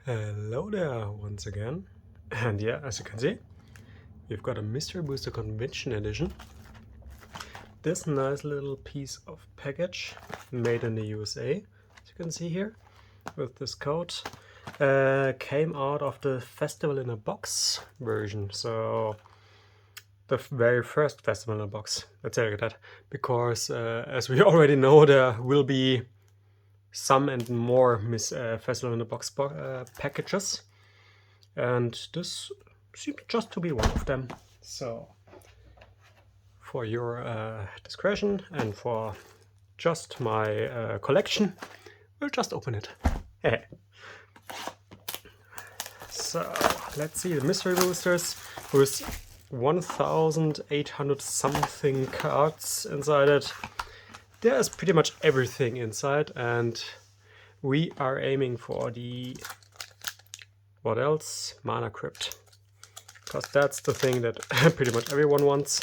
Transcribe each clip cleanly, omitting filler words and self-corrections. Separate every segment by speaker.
Speaker 1: Hello there once again. And yeah, as you can see, we've got a Mystery Booster Convention Edition. This nice little piece of package made in the USA, as you can see here, with this code, came out of the Festival in a Box version. So the very first Festival in a Box, let's say like that, because as we already know, there will be some and more Festival in a Box packages. And this seems just to be one of them. So, for your discretion and for just my collection, we'll just open it. So, let's see the mystery boosters with 1,800 something cards inside it. There's pretty much everything inside, and we are aiming for the what else? Mana Crypt. Because that's the thing that pretty much everyone wants.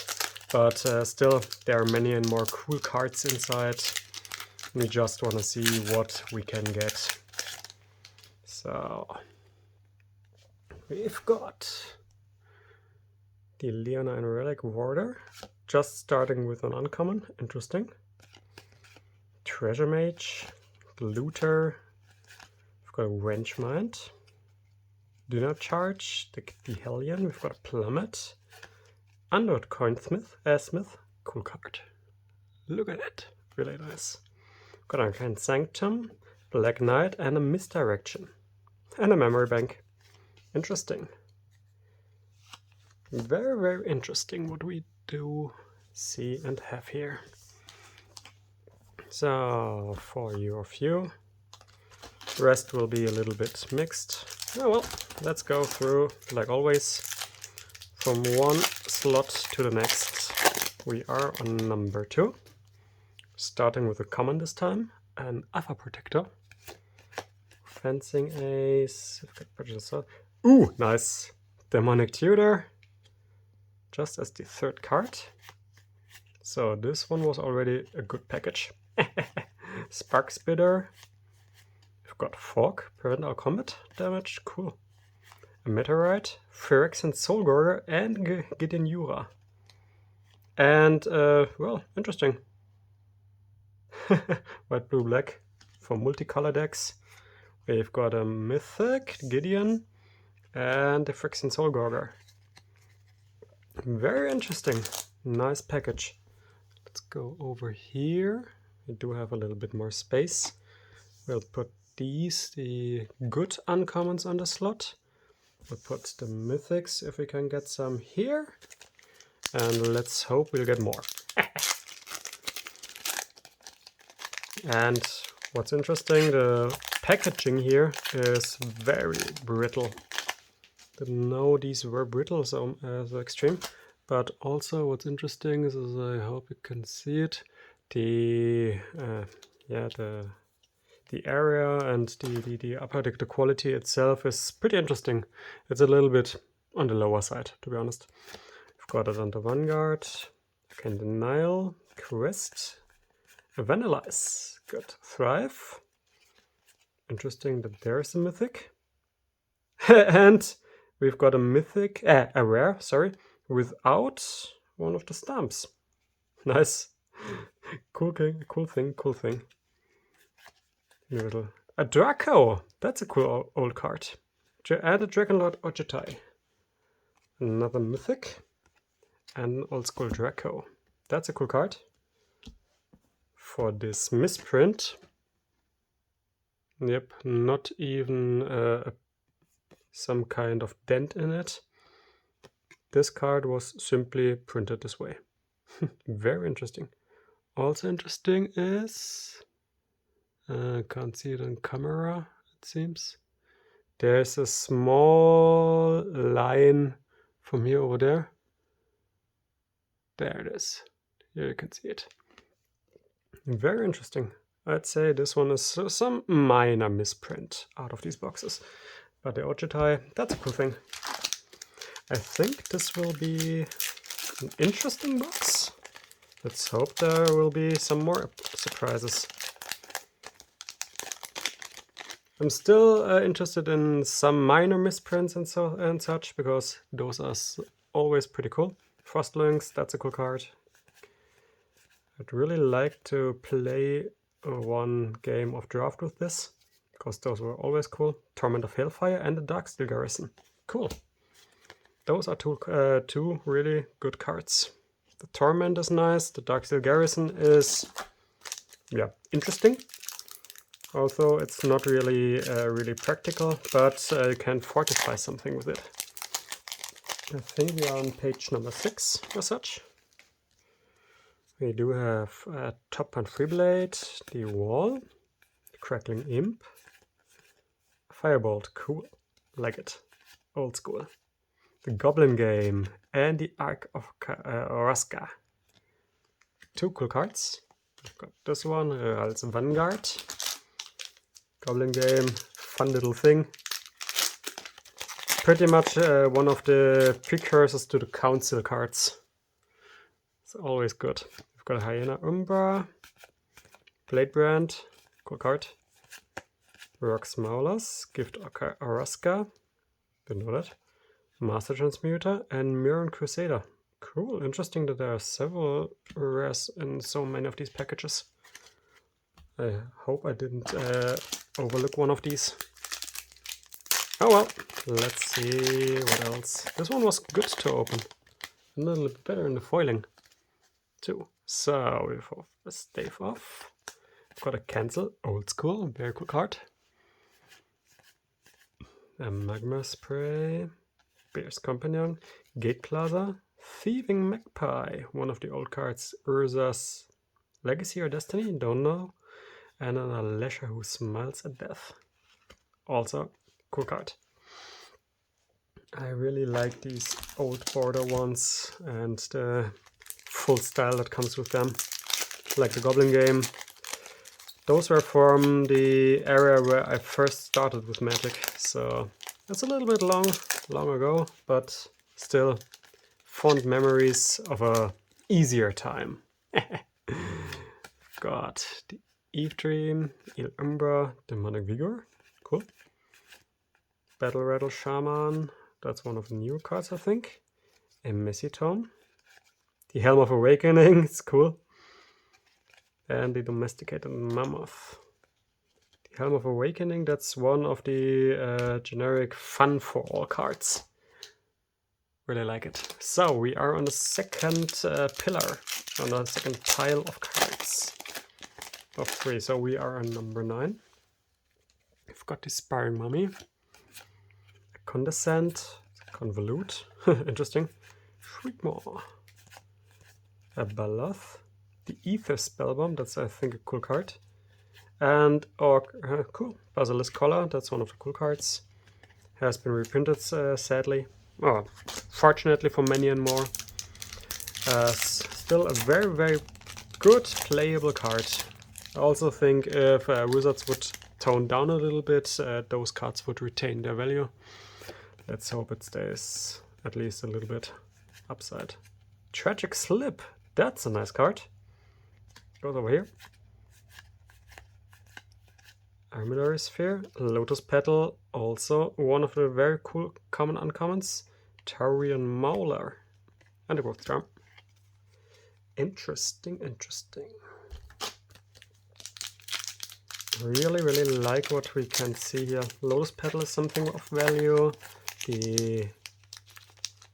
Speaker 1: But still, there are many and more cool cards inside. We just want to see what we can get. So, we've got the Leonine Relic Warder. Just starting with an uncommon. Interesting. Treasure Mage. Looter. We've got a Wrench Mind. Do Not Charge, the Hellion, we've got a Plummet, Undead Coinsmith, cool card. Look at it, really nice. Got a Arcane Sanctum, Black Knight, and a Misdirection. And a Memory Bank. Interesting. Very, very interesting what we do see and have here. So, for your few, the rest will be a little bit mixed. Oh well, let's go through, like always, from one slot to the next. We are on number 2, starting with a common this time, an Alpha Protector, Fencing Ace, ooh, nice, Demonic Tutor, just as the third card. So this one was already a good package. Spark Spitter. Got Fog, prevent our combat damage, cool. A Meteorite, Phyrexian Soulgorger, and Gideon Yura. And, well, interesting. White, blue, black for multicolor decks. We've got a Mythic, Gideon, and the Phyrexian Soulgorger. Very interesting. Nice package. Let's go over here. We do have a little bit more space. We'll put the good uncommons on the slot. We'll put the mythics if we can get some here. And let's hope we'll get more. And what's interesting, the packaging here is very brittle. Didn't know these were brittle so extreme. But also what's interesting is, I hope you can see it, the area and the upper deck, the quality itself is pretty interesting. It's a little bit on the lower side, to be honest. We've got it under Vanguard, Arcane Denial, Quest, Vandalize, good, Thrive. Interesting that there's a mythic. And we've got a mythic, a rare, sorry, without one of the stamps. Nice. Cool thing. A Draco! That's a cool old card. And a Dragonlord Ojutai. Another mythic. And old school Draco. That's a cool card. For this misprint. Yep, not even some kind of dent in it. This card was simply printed this way. Very interesting. Also interesting is... can't see it on camera, it seems. There's a small line from here over there. There it is. Here you can see it. Very interesting. I'd say this one is some minor misprint out of these boxes. But the Ojutai, that's a cool thing. I think this will be an interesting box. Let's hope there will be some more surprises. I'm still interested in some minor misprints and such, because those are always pretty cool. Frostlynx, that's a cool card. I'd really like to play one game of draft with this, because those were always cool. Torment of Hailfire and the Darksteel Garrison. Cool. Those are two really good cards. The Torment is nice, the Darksteel Garrison is, yeah, interesting. Although it's not really really practical, but you can fortify something with it. I think we are on page number 6 or such. We do have Top and Freeblade, the Wall, the Crackling Imp, Firebolt, cool, like it, old school. The Goblin Game and the Ark of Oraska. 2 cool cards. I've got this one, Ral's Vanguard. Goblin Game, fun little thing. Pretty much one of the precursors to the Council cards. It's always good. We've got Hyena Umbra, Bladebrand, cool card. Rox Maulers, Gift Oraska, didn't know that. Master Transmuter and Mirran Crusader. Cool, interesting that there are several rares in so many of these packages. I hope I didn't overlook one of these. Oh well, let's see what else. This one was good to open. A little bit better in the foiling too. So we have a stave off. Got a Cancel, old school, very cool card. A Magma Spray, Bear's Companion, Gate Plaza, Thieving Magpie, one of the old cards. Urza's Legacy or Destiny, don't know. And an Alesha who smiles at death. Also, cool card. I really like these old border ones and the full style that comes with them. Like the Goblin Game. Those were from the area where I first started with Magic, so it's a little bit long ago, but still fond memories of a easier time. Got the Eve Dream, Il Umbra, Demonic Vigor, cool. Battle Rattle Shaman, that's one of the new cards I think. A Messitone, the Helm of Awakening, it's cool. And the Domesticated Mammoth. The Helm of Awakening, that's one of the generic fun for all cards. Really like it. So we are on the second pillar, on the second pile of cards of 3. So we are on number 9. We've got the Sparring Mummy, a Condescent, Convolute, interesting, Shriekmaw, a Baloth, the Ether Spellbomb, that's I think a cool card, and cool, Basilisk Collar, that's one of the cool cards, has been reprinted sadly, oh, fortunately for many and more. Still a very, very good playable card. I also think if Wizards would tone down a little bit, those cards would retain their value. Let's hope it stays at least a little bit upside. Tragic Slip, that's a nice card. Goes over here. Armillary Sphere, Lotus Petal, also one of the very cool common uncommons. Taurian Mauler, and a Growth Charm. Interesting, interesting. Really, really like what we can see here. Lotus Petal is something of value. The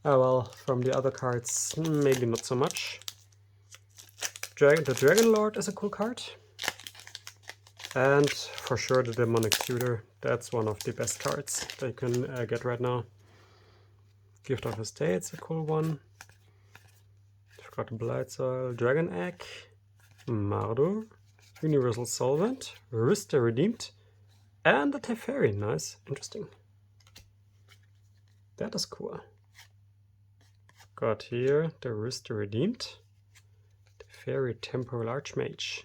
Speaker 1: well, from the other cards, maybe not so much. The Dragon Lord is a cool card. And for sure the Demonic Tutor, that's one of the best cards that you can get right now. Gift of Estate's a cool one. Forgot the Blightsoil, Dragon Egg, Mardu, Universal Solvent, Rista Redeemed, and the Teferi. Nice, interesting. That is cool. Got here the Rista Redeemed, Teferi Temporal Archmage.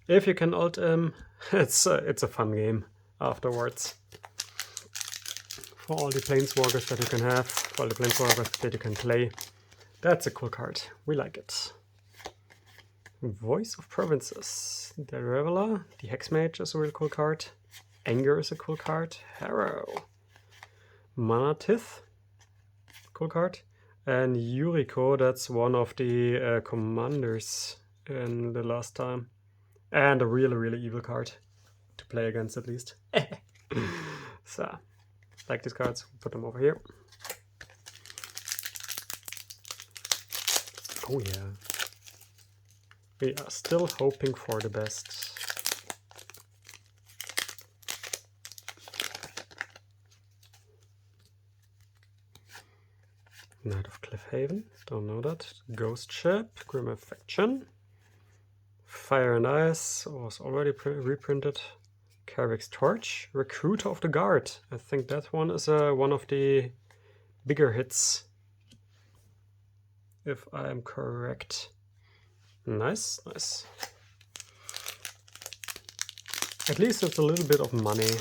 Speaker 1: If you can ult him, it's a fun game afterwards. For all the Planeswalkers that you can have, for all the Planeswalkers that you can play. That's a cool card. We like it. Voice of Provinces. The Reveler, the Hexmage is a really cool card. Anger is a cool card. Harrow. Manatith. Cool card. And Yuriko, that's one of the commanders in the last time. And a really, really evil card to play against at least. So, like these cards, put them over here. Oh yeah. We are still hoping for the best. Knight of Cliffhaven, don't know that. Ghost Ship, Grim Affection. Fire and Ice was already reprinted. Carrick's Torch, Recruiter of the Guard. I think that one is one of the bigger hits, if I am correct. Nice, nice. At least it's a little bit of money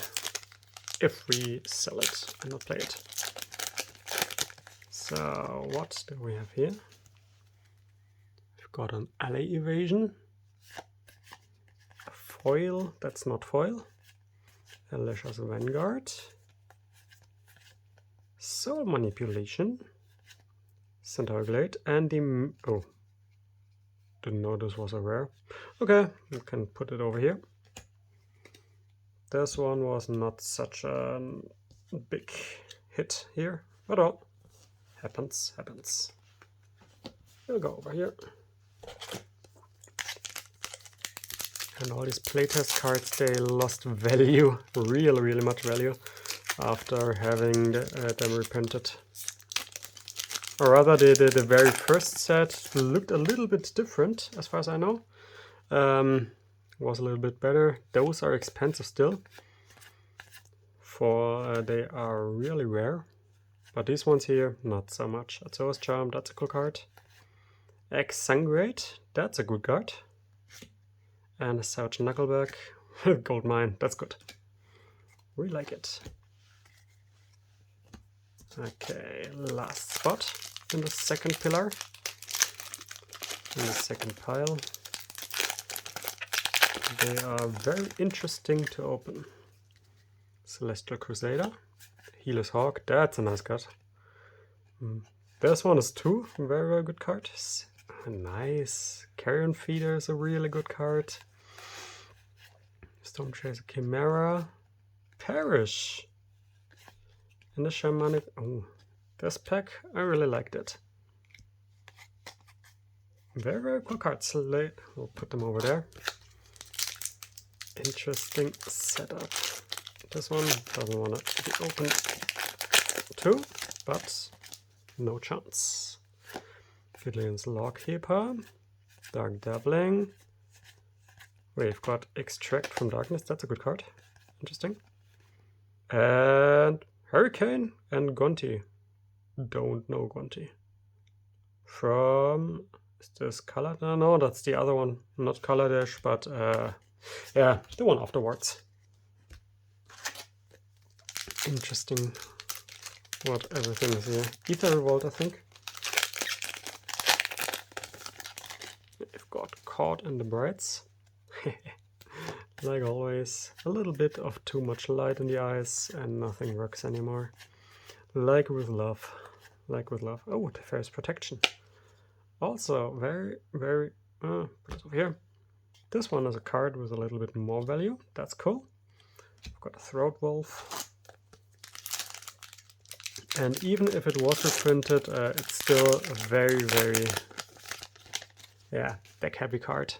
Speaker 1: if we sell it and not play it. So what do we have here? We've got an alley evasion. A foil, that's not foil. Alicia's Vanguard. Soul Manipulation. Centaur Glade and the... oh. Didn't know this was a rare. Okay, we can put it over here. This one was not such a big hit here, but all happens, happens. We'll go over here. And all these playtest cards, they lost value, really, really much value after having them reprinted. Or rather, the very first set looked a little bit different, as far as I know. Was a little bit better. Those are expensive still. For they are really rare. But these ones here, not so much. Azor's Charm, that's a cool card. Exsanguinate, that's a good card. And a Savage Knuckleback, Gold Mine, that's good. We like it. Okay, last spot in the second pillar. In the second pile. They are very interesting to open. Celestial Crusader. Healer's Hawk, that's a nice card. This one is too, very, very good card. Nice. Carrion Feeder is a really good card. Storm Chaser Chimera. Perish. And the Shamanic. Oh, this pack, I really liked it. Very, very cool cards. We'll put them over there. Interesting setup. This one doesn't want to be opened too, but no chance. Fiddlian's Logkeeper, Dark Dabbling. We've got Extract from Darkness, that's a good card. Interesting. And Hurricane and Gonti. Don't know Gonti. From, is this Colored? No, that's the other one. Not Coloredish, but yeah, the one afterwards. Interesting what everything is here. Ether Revolt, I think. We've got Caught in the Brights. Like always, a little bit of too much light in the eyes and nothing works anymore. Like with love. Like with love. Oh, Teferi's Protection. Also, very, very... put this over here. This one is a card with a little bit more value. That's cool. I've got a Throat Wolf. And even if it was reprinted, it's still a very, very, yeah, deck heavy card.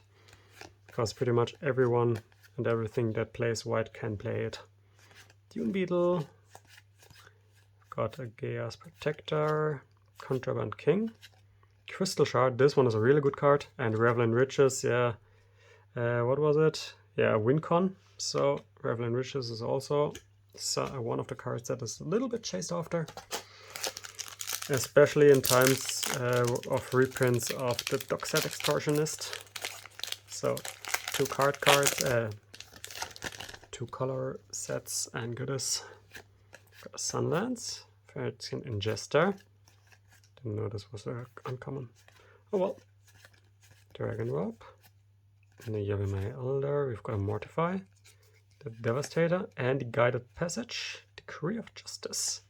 Speaker 1: Because pretty much everyone and everything that plays white can play it. Dune Beetle. Got a Gaia's Protector. Contraband King. Crystal Shard, this one is a really good card. And Reveling Riches, yeah. What was it? Yeah, Wincon. So Reveling Riches is also one of the cards that is a little bit chased after, especially in times of reprints of the Dockset Extortionist. So two cards, two color sets and goodies. Got a Sunlands, Phaeton Ingester. Didn't know this was uncommon. Oh well. Dragon Rope. And a Yavimaya Elder. We've got a Mortify. the Devastator, and the Guided Passage, Decree of Justice.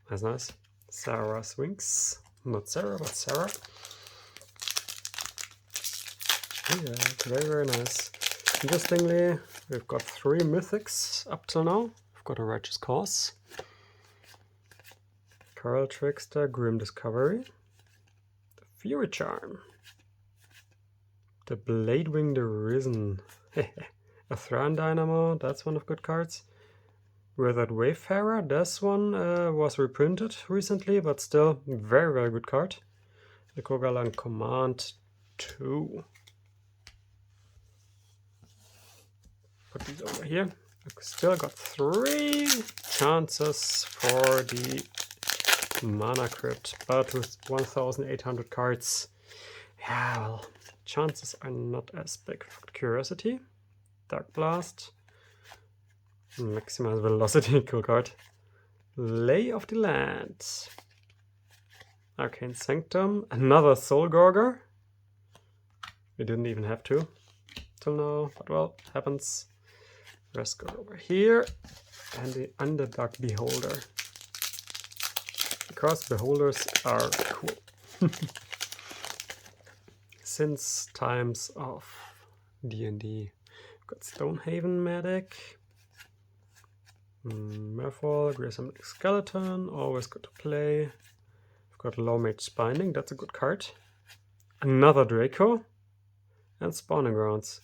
Speaker 1: That's nice. Sarah's Wings. Not Sarah, but Sarah. Yeah, very, very nice. Interestingly, we've got 3 mythics up till now. We've got a Righteous Cause, Coral Trickster, Grim Discovery, the Fury Charm, the Bladewing the Risen, a Thran Dynamo, that's one of good cards. Withered Wayfarer, this one was reprinted recently, but still very, very good card. The Kogalan Command 2. Put these over here. I've still got 3 chances for the Mana Crypt, but with 1,800 cards, yeah, well, chances are not as big. Curiosity, Dark Blast, Maximize Velocity, cool card. Lay of the Land, Arcane Sanctum, another Soul Gorger. We didn't even have to till now, but well, it happens. Rest go over here, and the Underdark Beholder. Because beholders are cool. Since times of D&D. Got Stonehaven Medic, Merfolk, Grissom Skeleton, always good to play. We've got Lawmage Binding, that's a good card. Another Draco, and Spawning Grounds.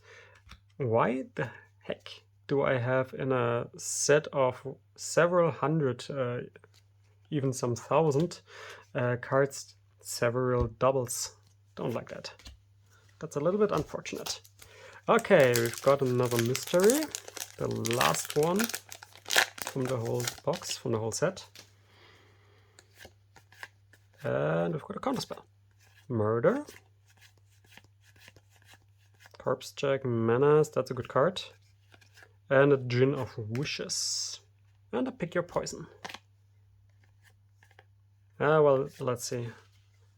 Speaker 1: Why the heck do I have in a set of several hundred, even some thousand cards, several doubles? Don't like that. That's a little bit unfortunate. Okay, we've got another mystery. The last one from the whole box, from the whole set. And we've got a counterspell. Murder. Corpse Jack, Menace, that's a good card. And a Djinn of Wishes. And a Pick Your Poison. Well, let's see.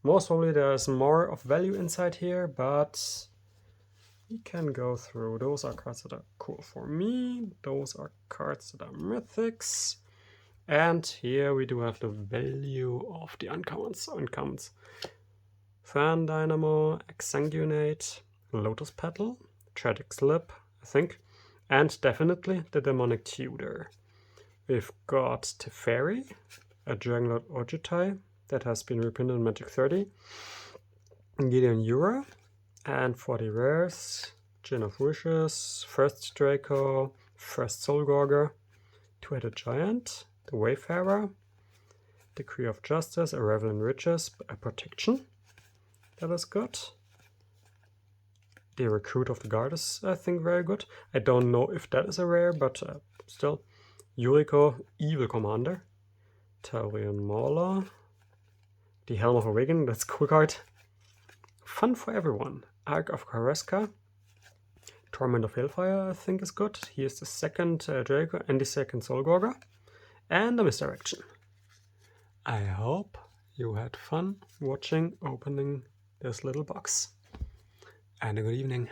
Speaker 1: Most probably there's more of value inside here, but we can go through. Those are cards that are cool for me. Those are cards that are mythics. And here we do have the value of the uncommons. Thran Dynamo, Exsanguinate, Lotus Petal, Tragic Slip, I think. And definitely the Demonic Tutor. We've got Teferi, a Dragonlord Ojutai that has been reprinted in Magic 30. Gideon Yura, and for the rares, Djinn of Wishes, first Draco, first Soul Gorger, Two-Headed Giant, the Wayfarer, Decree of Justice, a Revel in Riches, a Protection. That is good. The Recruit of the Guard is, I think, very good. I don't know if that is a rare, but still. Yuriko, Evil Commander. Taurian Mauler. The Helm of Awakening, that's a cool card. Fun for everyone. Ark of Kareska. Torment of Hellfire, I think, is good. Here's the second Draco and the second Soul Gorger. And a Misdirection. I hope you had fun watching opening this little box. And a good evening.